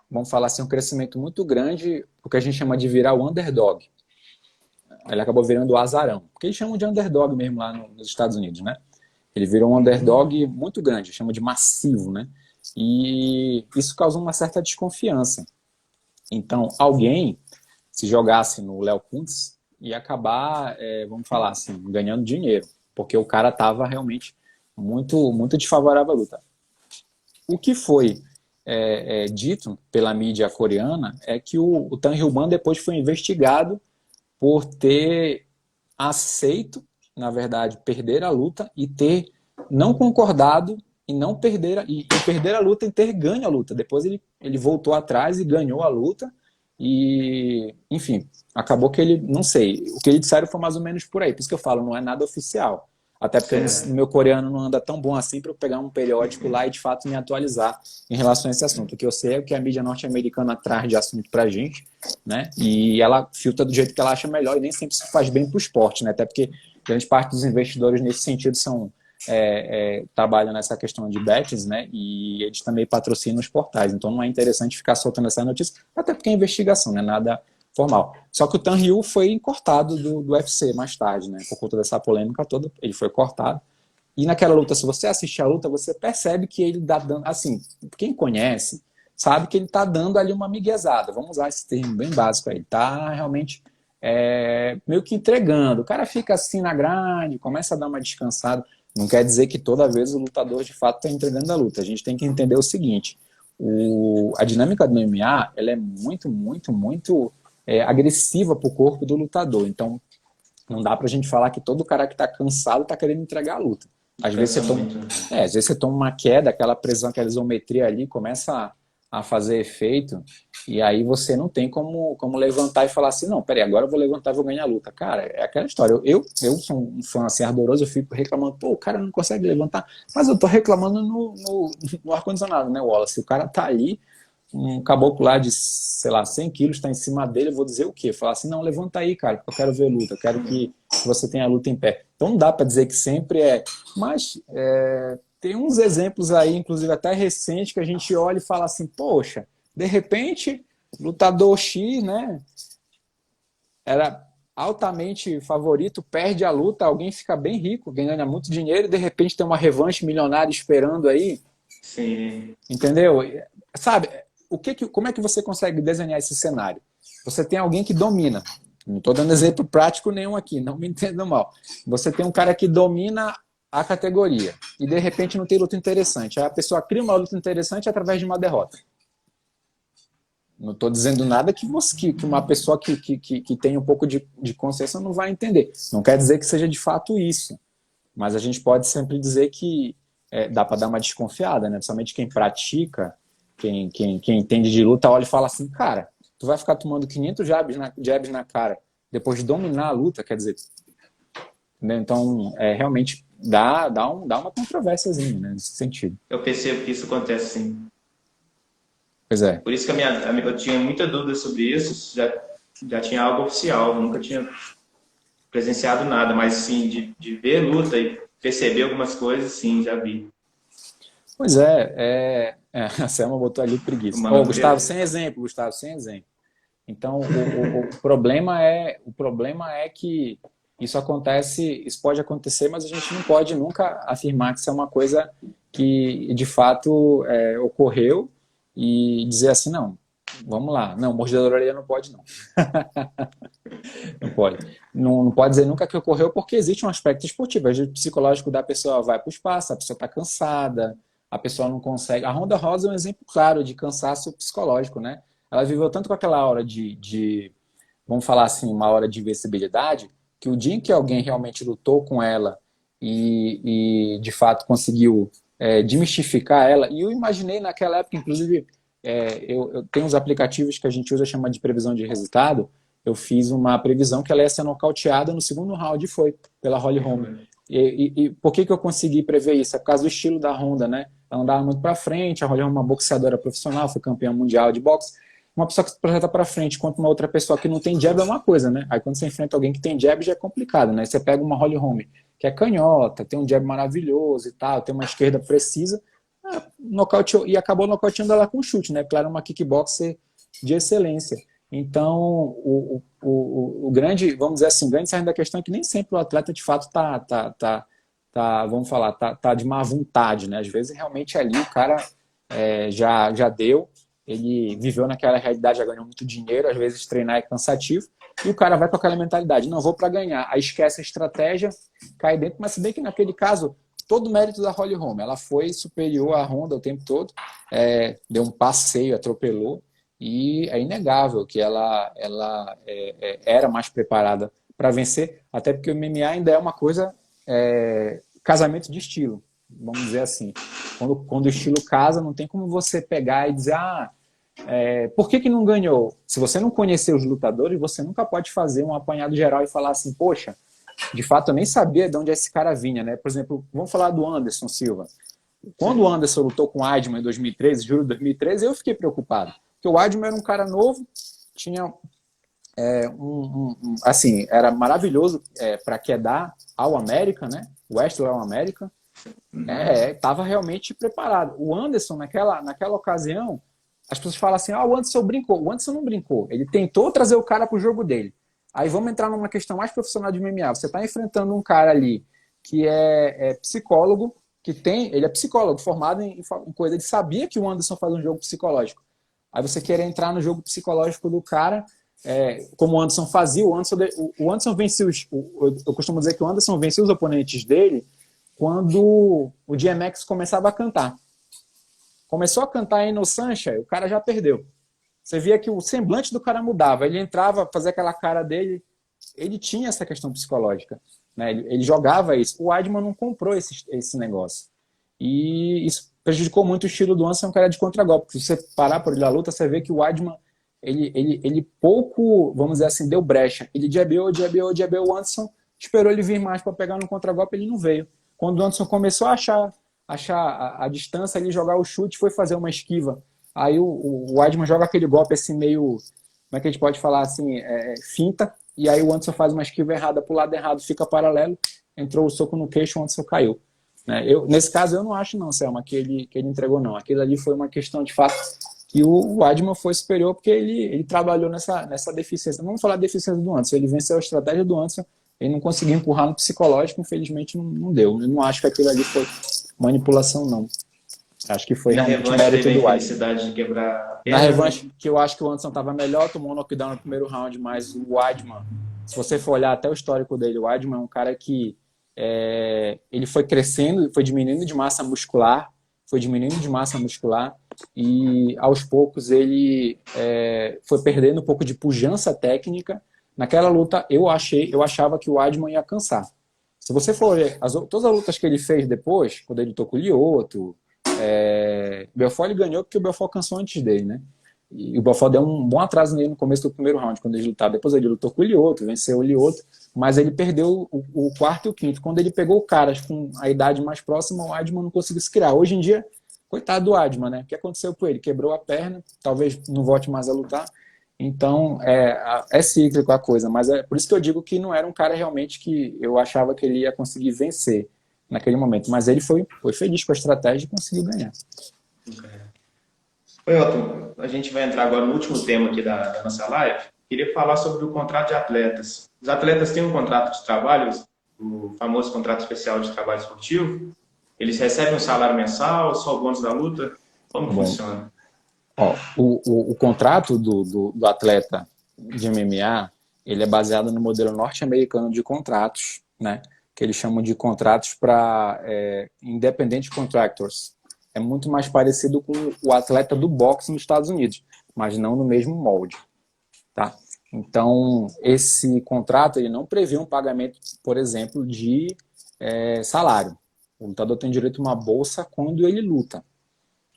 vamos falar assim, um crescimento muito grande, o que a gente chama de virar o underdog. Ele acabou virando o azarão, porque eles chamam de underdog mesmo lá nos Estados Unidos, né? Ele virou um underdog muito grande, chama de massivo, né? E isso causou uma certa desconfiança. Então, alguém se jogasse no Léo Kuntz ia acabar, vamos falar assim, ganhando dinheiro, porque o cara estava realmente muito, muito desfavorável à luta. O que foi dito pela mídia coreana é que o Tan Hyo-ban depois foi investigado por ter aceito, na verdade, perder a luta e ter não concordado e não perder e perder a luta e ter ganho a luta. Depois ele voltou atrás e ganhou a luta e, enfim, acabou que ele, não sei, o que ele disseram foi mais ou menos por aí. Por isso que eu falo, não é nada oficial. Até porque o meu coreano não anda tão bom assim para eu pegar um periódico lá e de fato me atualizar em relação a esse assunto. O que eu sei é que a mídia norte-americana traz de assunto pra gente, né? E ela filtra do jeito que ela acha melhor e nem sempre se faz bem pro esporte, né? Até porque grande parte dos investidores nesse sentido trabalham nessa questão de bets, né? E eles também patrocinam os portais. Então não é interessante ficar soltando essa notícia, até porque é investigação, não é nada formal. Só que o Tan Hyo foi cortado do UFC mais tarde, né? Por conta dessa polêmica toda, ele foi cortado. E naquela luta, se você assistir a luta, você percebe que ele dá dando, assim, quem conhece sabe que ele tá dando ali uma miguezada. Vamos usar esse termo bem básico aí. Tá realmente meio que entregando. O cara fica assim na grade, começa a dar uma descansada. Não quer dizer que toda vez o lutador de fato está entregando a luta. A gente tem que entender o seguinte: a dinâmica do MMA ela é muito, muito, muito agressiva para o corpo do lutador. Então, não dá pra gente falar que todo cara que tá cansado tá querendo entregar a luta. Às vezes você toma uma queda, aquela pressão, aquela isometria ali começa a fazer efeito, e aí você não tem como levantar e falar assim, não, peraí, agora eu vou levantar e vou ganhar a luta. Cara, é aquela história. Eu sou um fã assim, ardoroso, eu fico reclamando, pô, o cara não consegue levantar, mas eu tô reclamando no ar-condicionado, né, Wallace? O cara tá ali, um caboclo lá de, sei lá, 100 quilos está em cima dele, eu vou dizer o quê? Falar assim, não, levanta aí, cara, porque eu quero ver luta, eu quero que você tenha a luta em pé. Então não dá para dizer que sempre mas tem uns exemplos aí, inclusive até recentes, que a gente olha e fala assim, poxa, de repente, lutador X, né, era altamente favorito, perde a luta, alguém fica bem rico, ganha muito dinheiro, e de repente tem uma revanche milionária esperando aí. Sim. Entendeu? Sabe, como é que você consegue desenhar esse cenário? Você tem alguém que domina. Não estou dando exemplo prático nenhum aqui, não me entenda mal. Você tem um cara que domina a categoria e de repente não tem luta interessante. Aí a pessoa cria uma luta interessante através de uma derrota. Não estou dizendo nada que uma pessoa que tem um pouco de consciência não vai entender. Não quer dizer que seja de fato isso. Mas a gente pode sempre dizer que dá para dar uma desconfiada, né? Principalmente quem pratica, quem entende de luta, olha e fala assim, cara, tu vai ficar tomando 500 jabs na cara depois de dominar a luta, quer dizer... Né? Então, realmente dá uma controvérsiazinha, né, nesse sentido. Eu percebo que isso acontece, sim. Pois é. Por isso que eu tinha muita dúvida sobre isso, já tinha algo oficial, nunca tinha presenciado nada, mas sim, de ver luta e perceber algumas coisas, sim, já vi. Pois a Selma botou ali preguiça. Gustavo, sem exemplo. Então, o problema é que isso acontece, isso pode acontecer, mas a gente não pode nunca afirmar que isso é uma coisa que de fato ocorreu e dizer assim, não, vamos lá, não, mordida da orelha não pode não. Não pode. Não, não pode dizer nunca que ocorreu, porque existe um aspecto esportivo. O psicológico da pessoa vai para o espaço, a pessoa está cansada, a pessoa não consegue. A Ronda Rosa é um exemplo claro de cansaço psicológico, né? Ela viveu tanto com aquela hora vamos falar assim, uma hora de invencibilidade, que o dia em que alguém realmente lutou com ela e de fato conseguiu desmistificar ela, e eu imaginei naquela época, inclusive, eu tenho uns aplicativos que a gente usa, chama de previsão de resultado. Eu fiz uma previsão que ela ia ser nocauteada no segundo round, e foi, pela Holly Holm. E por que eu consegui prever isso? É por causa do estilo da Honda, né? Ela andava muito para frente, a Holly Holm é uma boxeadora profissional, foi campeã mundial de boxe. Uma pessoa que se projeta para frente, enquanto uma outra pessoa que não tem jab é uma coisa, né? Aí quando você enfrenta alguém que tem jab já é complicado, né? Você pega uma Holly Holm, que é canhota, tem um jab maravilhoso e tal, tem uma esquerda precisa, nocauteou, e acabou nocauteando ela com chute, né? Porque ela era uma kickboxer de excelência. Então, o grande, vamos dizer assim, o grande saindo da questão é que nem sempre o atleta de fato vamos falar, tá de má vontade, né? Às vezes realmente ali o cara já deu, ele viveu naquela realidade, já ganhou muito dinheiro, às vezes treinar é cansativo, e o cara vai com aquela mentalidade, não, vou para ganhar, aí esquece a estratégia, cai dentro, mas se bem que naquele caso, todo o mérito da Holly Holm, ela foi superior à Honda o tempo todo, deu um passeio, atropelou, e é inegável que ela era mais preparada para vencer, até porque o MMA ainda é uma coisa, casamento de estilo, vamos dizer assim. Quando o estilo casa, não tem como você pegar e dizer, por que não ganhou? Se você não conhecer os lutadores, você nunca pode fazer um apanhado geral e falar assim, poxa, de fato eu nem sabia de onde esse cara vinha, né? Por exemplo, vamos falar do Anderson Silva. Quando o Anderson lutou com o Weidman em 2013, julho de 2013, eu fiquei preocupado. Porque o Weidman era um cara novo, tinha assim, era maravilhoso para quedar ao América, né? O Wrestler ao América. Estava realmente preparado. O Anderson, naquela ocasião, as pessoas falam assim, o Anderson brincou. O Anderson não brincou. Ele tentou trazer o cara para o jogo dele. Aí vamos entrar numa questão mais profissional de MMA. Você está enfrentando um cara ali que é psicólogo, ele é psicólogo, formado em coisa. Ele sabia que o Anderson faz um jogo psicológico. Aí você querer entrar no jogo psicológico do cara, como o Anderson fazia, o Anderson venceu, eu costumo dizer que o Anderson venceu os oponentes dele quando o DMX começava a cantar. Começou a cantar aí no Sunshine, o cara já perdeu. Você via que o semblante do cara mudava. Ele entrava, fazia aquela cara dele. Ele tinha essa questão psicológica, né? Ele jogava isso. O Weidman não comprou esse negócio. E isso prejudicou muito o estilo do Anderson, que era de contragolpe. Se você parar por ele a luta, você vê que o Weidman, ele pouco, vamos dizer assim, deu brecha. Ele jabeou, o Anderson esperou ele vir mais para pegar no contragolpe, ele não veio. Quando o Anderson começou a achar a distância ali, jogar o chute, foi fazer uma esquiva. Aí o Weidman joga aquele golpe assim meio, como é que a gente pode falar assim, finta, e aí o Anderson faz uma esquiva errada pro lado errado, fica paralelo, entrou o soco no queixo, o Anderson caiu. Nesse caso eu não acho não, Selma, que ele entregou não. Aquilo ali foi uma questão de fato que o Weidman foi superior porque ele trabalhou nessa deficiência. Vamos falar da deficiência do Anderson, ele venceu a estratégia do Anderson, ele não conseguiu empurrar no psicológico, infelizmente não deu. Eu não acho que aquilo ali foi manipulação, não. Acho que foi realmente mérito do Weidman. De quebrar Na revanche, que eu acho que o Anderson estava melhor, tomou um knockdown no primeiro round, mas o Weidman, se você for olhar até o histórico dele, o Weidman é um cara que ele foi crescendo, foi diminuindo de massa muscular, e aos poucos ele foi perdendo um pouco de pujança técnica. Naquela luta eu achava que o Weidman ia cansar. Se você for ver todas as lutas que ele fez depois, quando ele lutou com o Lyoto, o Belfort ele ganhou porque o Belfort cansou antes dele, né? E o Belfort deu um bom atraso nele no começo do primeiro round, quando ele lutava. Depois ele lutou com o Lyoto, venceu o Lyoto, mas ele perdeu o quarto e o quinto. Quando ele pegou caras com a idade mais próxima, o Weidman não conseguiu se criar. Hoje em dia, coitado do Weidman, né? O que aconteceu com ele? Quebrou a perna, talvez não volte mais a lutar. Então, é cíclico a coisa, mas é por isso que eu digo que não era um cara realmente que eu achava que ele ia conseguir vencer naquele momento, mas ele foi feliz com a estratégia e conseguiu ganhar. Oi, Elton, a gente vai entrar agora no último tema aqui da nossa live. Queria falar sobre o contrato de atletas. Os atletas têm um contrato de trabalho, o famoso contrato especial de trabalho esportivo. Eles recebem um salário mensal, só o bônus da luta? Como Bom, funciona? ó, o contrato do atleta de MMA, ele é baseado no modelo norte-americano de contratos, né? Que eles chamam de contratos para independent contractors. É muito mais parecido com o atleta do boxe nos Estados Unidos, mas não no mesmo molde, tá? Então, esse contrato ele não prevê um pagamento, por exemplo, de salário. O lutador tem direito a uma bolsa quando ele luta,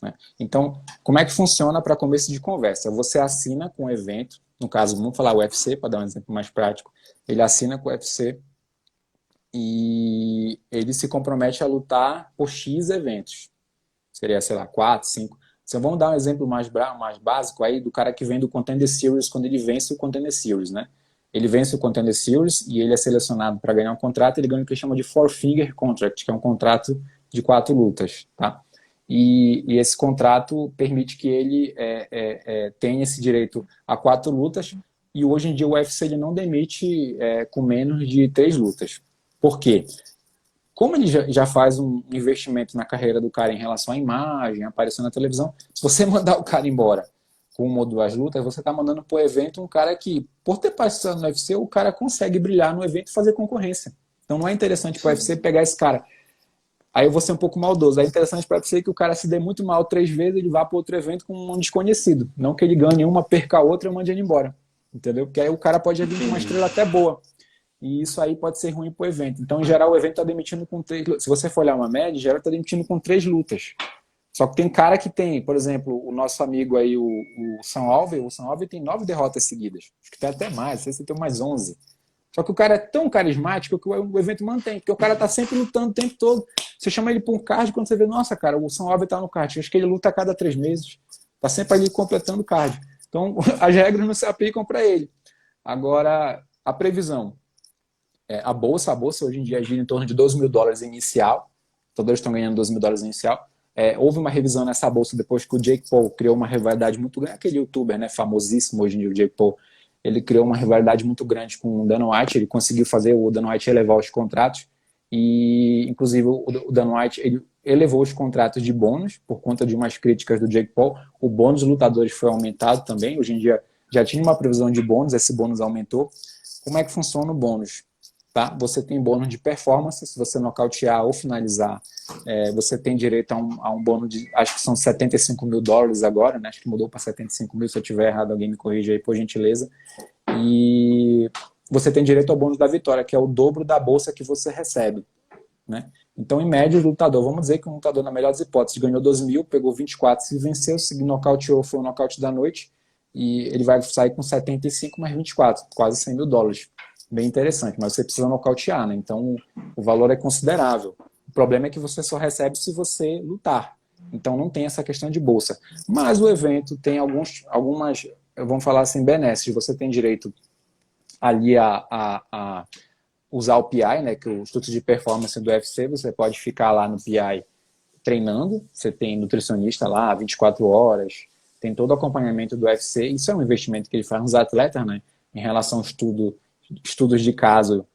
né? Então, como é que funciona para começo de conversa? Você assina com o evento, no caso, vamos falar o UFC, para dar um exemplo mais prático, ele assina com o UFC e ele se compromete a lutar por X eventos. Seria, sei lá, 4, 5. Então, vamos dar um exemplo mais básico aí do cara que vem do Contender Series quando ele vence o Contender Series, né? Ele vence o Contender Series e ele é selecionado para ganhar um contrato, ele ganha o que chama de Four Finger Contract, que é um contrato de 4 lutas, tá? E esse contrato permite que ele tenha esse direito a 4 lutas, e hoje em dia o UFC ele não demite com menos de 3 lutas. Por quê? Como ele já faz um investimento na carreira do cara em relação à imagem, aparição na televisão, se você mandar o cara embora com uma ou duas lutas, você está mandando para o evento um cara que, por ter passado no UFC, o cara consegue brilhar no evento e fazer concorrência. Então não é interessante para o UFC pegar esse cara. Aí eu vou ser um pouco maldoso. É interessante para você que o cara se dê muito mal 3 vezes, ele vá para outro evento com um desconhecido. Não que ele ganhe uma, perca a outra e mande ele embora. Entendeu? Porque aí o cara pode vir com uma Entendi. estrela até boa. E isso aí pode ser ruim para o evento. Então, em geral, o evento está demitindo com 3 lutas. Se você for olhar uma média, em geral está demitindo com 3 lutas. Só que tem cara que tem, por exemplo, o nosso amigo aí, o São Alves, o São Alves tem 9 derrotas seguidas. Acho que tem até mais, não sei se tem mais 11. Só que o cara é tão carismático que o evento mantém, porque o cara tá sempre lutando o tempo todo. Você chama ele para um card, quando você vê, nossa, cara, o São Alves tá no card. Acho que ele luta a cada 3 meses. Tá sempre ali completando o card. Então, as regras não se aplicam para ele. Agora, a previsão. A bolsa hoje em dia gira em torno de US$ 12.000 inicial. Todos estão ganhando US$ 12.000 inicial. Houve uma revisão nessa bolsa depois que o Jake Paul criou uma rivalidade muito grande. Aquele youtuber, né, famosíssimo hoje em dia, o Jake Paul, ele criou uma rivalidade muito grande com o Dana White. Ele conseguiu fazer o Dana White elevar os contratos. E, inclusive, o Dana White ele elevou os contratos de bônus por conta de umas críticas do Jake Paul. O bônus dos lutadores foi aumentado também. Hoje em dia já tinha uma previsão de bônus, esse bônus aumentou. Como é que funciona o bônus? Tá? Você tem bônus de performance, se você nocautear ou finalizar, você tem direito a um bônus de, acho que são US$ 75.000 agora, né? Acho que mudou para 75 mil, se eu estiver errado, alguém me corrija aí, por gentileza. E você tem direito ao bônus da vitória, que é o dobro da bolsa que você recebe, né? Então, em média, o lutador, vamos dizer que o lutador, na melhor das hipóteses, ganhou 2 mil, pegou 24, se venceu, se nocauteou, foi o nocaute da noite, e ele vai sair com 75 mais 24, quase US$ 100.000. Bem interessante, mas você precisa nocautear, né? Então, o valor é considerável. O problema é que você só recebe se você lutar. Então, não tem essa questão de bolsa. Mas o evento tem algumas, vamos falar assim, benesses. Você tem direito ali a usar o PI, né, que é o Instituto de Performance do UFC. Você pode ficar lá no PI treinando. Você tem nutricionista lá 24 horas. Tem todo o acompanhamento do UFC. Isso é um investimento que ele faz nos atletas, né, em relação ao estudos de caso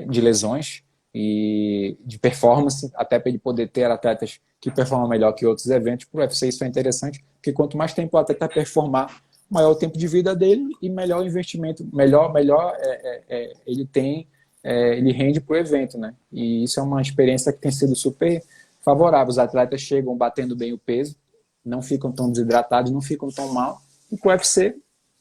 de lesões e de performance, até para ele poder ter atletas que performam melhor que outros eventos. Para o UFC isso é interessante, porque quanto mais tempo o atleta performar, maior o tempo de vida dele e melhor o investimento, melhor ele tem, ele rende para o evento, né? E isso é uma experiência que tem sido super favorável. Os atletas chegam batendo bem o peso, não ficam tão desidratados, não ficam tão mal. E com o UFC,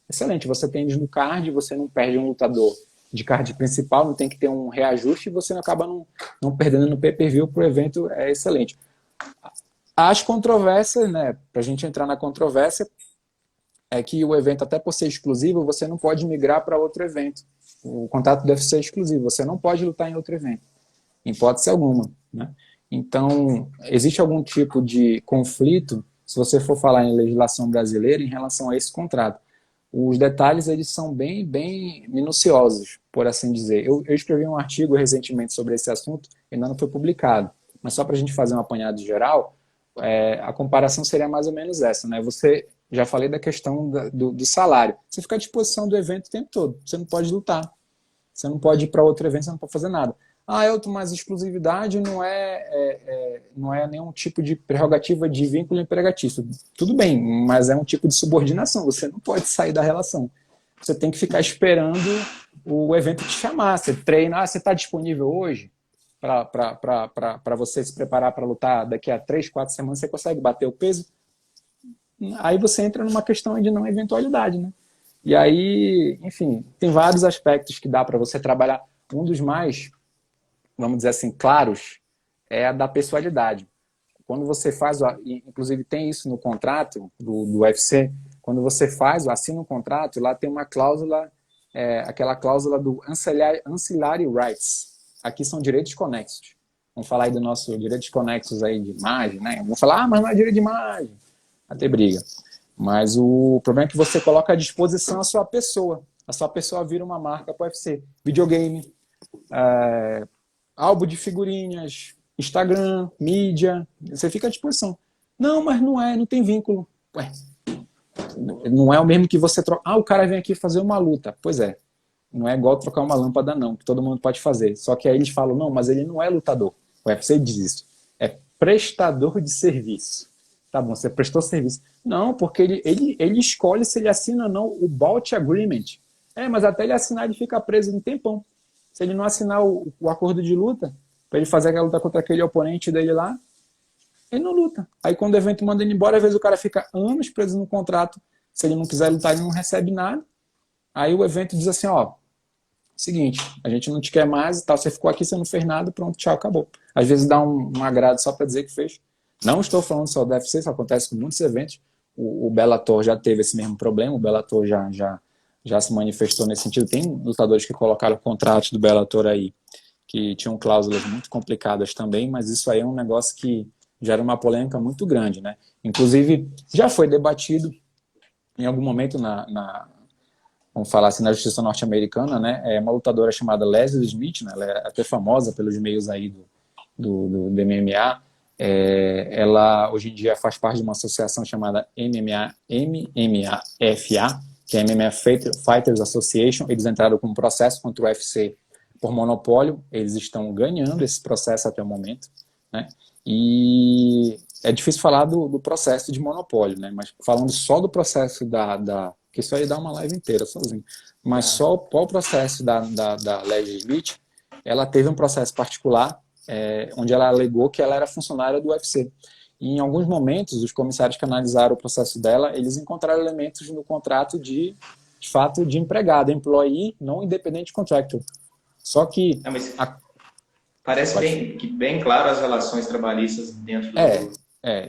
excelente. Você tem no card, você não perde um lutador de card principal, não tem que ter um reajuste e você acaba não perdendo no pay-per-view para o evento, é excelente. As controvérsias, né, para a gente entrar na controvérsia, é que o evento, até por ser exclusivo, você não pode migrar para outro evento. O contrato deve ser exclusivo, você não pode lutar em outro evento, em hipótese alguma, né? Então, existe algum tipo de conflito, se você for falar em legislação brasileira, em relação a esse contrato. Os detalhes, eles são bem, bem minuciosos, por assim dizer. Eu escrevi um artigo recentemente sobre esse assunto, ainda não foi publicado, mas só para a gente fazer um apanhado geral, a comparação seria mais ou menos essa, né? Você, já falei da questão do salário. Você fica à disposição do evento o tempo todo. Você não pode lutar. Você não pode ir para outro evento, você não pode fazer nada. Ah, Elton, mas exclusividade não é nenhum tipo de prerrogativa de vínculo empregatício. Tudo bem, mas é um tipo de subordinação. Você não pode sair da relação. Você tem que ficar esperando o evento te chamar. Você treina, você está disponível hoje para você se preparar para lutar daqui a 3, 4 semanas, você consegue bater o peso? Aí você entra numa questão de não eventualidade, né? E aí, enfim, tem vários aspectos que dá para você trabalhar. Um dos mais, vamos dizer assim, claros, é a da pessoalidade. Quando você faz, inclusive tem isso no contrato do UFC, quando você assina um contrato, lá tem uma cláusula, aquela cláusula do ancillary rights. Aqui são direitos conexos. Vamos falar aí do nosso direitos conexos aí de imagem, né? Vamos falar, mas não é direito de imagem. Até briga. Mas o problema é que você coloca à disposição a sua pessoa. A sua pessoa vira uma marca para o UFC. Videogame, álbum de figurinhas, Instagram, mídia, você fica à disposição. Não, mas não tem vínculo. Ué, não é o mesmo que você troca. Ah, o cara vem aqui fazer uma luta. Pois é, não é igual trocar uma lâmpada não, que todo mundo pode fazer. Só que aí eles falam, não, mas ele não é lutador. O UFC diz isso. É prestador de serviço. Tá bom, você prestou serviço. Não, porque ele escolhe se ele assina ou não o bout agreement. Mas até ele assinar, ele fica preso um tempão. Se ele não assinar o acordo de luta, para ele fazer aquela luta contra aquele oponente dele lá, ele não luta. Aí quando o evento manda ele embora, às vezes o cara fica anos preso no contrato. Se ele não quiser lutar, ele não recebe nada. Aí o evento diz assim, ó, seguinte, a gente não te quer mais e tal, você ficou aqui, você não fez nada, pronto, tchau, acabou. Às vezes dá um agrado só para dizer que fez. Não estou falando só do UFC, isso acontece com muitos eventos. O Bellator já teve esse mesmo problema, o Bellator já se manifestou nesse sentido. Tem lutadores que colocaram contratos do Bellator aí, que tinham cláusulas muito complicadas também, mas isso aí é um negócio que gera uma polêmica muito grande, né? Inclusive, já foi debatido em algum momento vamos falar assim, na justiça norte-americana, né? É uma lutadora chamada Leslie Smith, né? Ela é até famosa pelos meios aí do MMA. Ela hoje em dia faz parte de uma associação chamada MMAFA, que é MMA Fighters Association. Eles entraram com um processo contra o UFC por monopólio. Eles estão ganhando esse processo até o momento, né? E é difícil falar do processo de monopólio, né? Mas falando só do processo que isso aí dá uma live inteira sozinho, mas só o processo da Leslie Smith, ela teve um processo particular onde ela alegou que ela era funcionária do UFC. E em alguns momentos, os comissários que analisaram o processo dela, eles encontraram elementos no contrato de fato, de empregado, employee, não independente contractor. Só que... Parece bem claro as relações trabalhistas dentro do...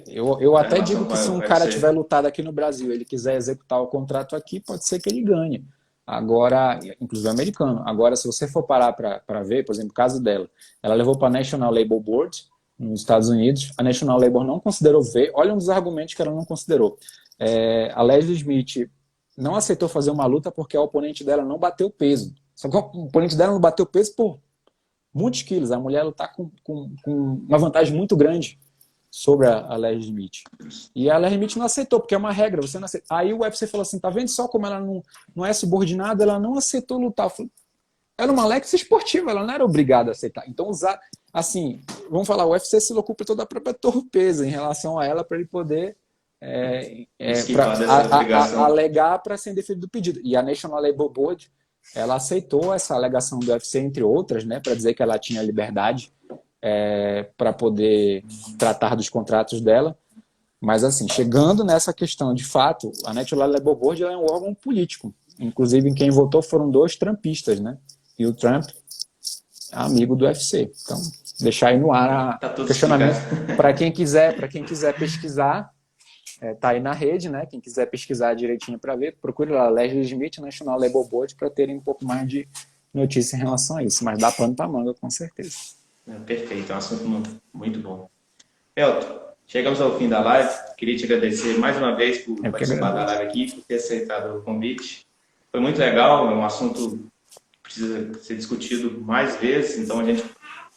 Eu até digo que se um cara tiver lutado aqui no Brasil, ele quiser executar o contrato aqui, pode ser que ele ganhe. Agora, inclusive americano. Agora, se você for parar para ver, por exemplo, o caso dela, ela levou para a National Labor Board nos Estados Unidos, a National Labor não considerou ver, olha um dos argumentos que ela não considerou. A Leslie Smith não aceitou fazer uma luta porque a oponente dela não bateu peso. Só que o oponente dela não bateu peso por muitos quilos. A mulher está com uma vantagem muito grande sobre a Leslie Smith. E a Leslie Smith não aceitou, porque é uma regra, você não aceita. Aí o UFC falou assim, tá vendo só como ela não é subordinada, ela não aceitou lutar. Era uma Alex esportiva, ela não era obrigada a aceitar. Então, assim, vamos falar, o UFC se ocupa toda a própria torpeza em relação a ela para ele poder alegar para ser indeferido do pedido. E a National Labor Board, ela aceitou essa alegação do UFC, entre outras, né, para dizer que ela tinha liberdade para poder tratar dos contratos dela. Mas, assim, chegando nessa questão, de fato, a National Labor Board é um órgão político. Inclusive, quem votou foram 2 trumpistas, né? E o Trump é amigo do UFC. Então, deixar aí no ar o questionamento. Para quem quiser pesquisar, tá aí na rede, né? Quem quiser pesquisar direitinho para ver, procure lá Leslie Smith, National Labor Board, para terem um pouco mais de notícia em relação a isso. Mas dá pano para manga, com certeza. Perfeito, é um assunto muito, muito bom. Elton, chegamos ao fim da live. Queria te agradecer mais uma vez por participar da live aqui, por ter aceitado o convite. Foi muito legal, é um assunto que precisa ser discutido mais vezes, então a gente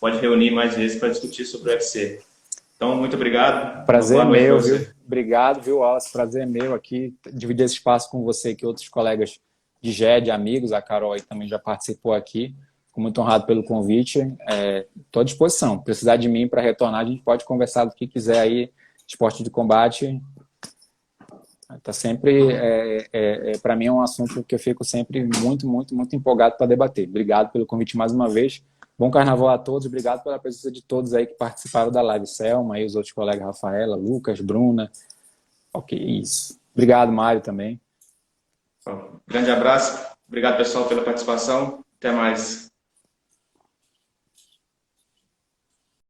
pode reunir mais vezes para discutir sobre o UFC. Então, muito obrigado. Uma Prazer boa é noite para meu, você. viu? Obrigado, viu, Wallace? Prazer é meu aqui, dividir esse espaço com você, que outros colegas de GED, amigos, a Carol aí também já participou aqui. Fico muito honrado pelo convite. Estou à disposição. Precisar de mim para retornar, a gente pode conversar do que quiser aí. Esporte de combate tá sempre, para mim, é um assunto que eu fico sempre muito, muito, muito empolgado para debater. Obrigado pelo convite mais uma vez. Bom carnaval a todos. Obrigado pela presença de todos aí que participaram da live. Selma e os outros colegas, Rafaela, Lucas, Bruna. Ok, isso. Obrigado, Mário, também. Grande abraço. Obrigado, pessoal, pela participação. Até mais.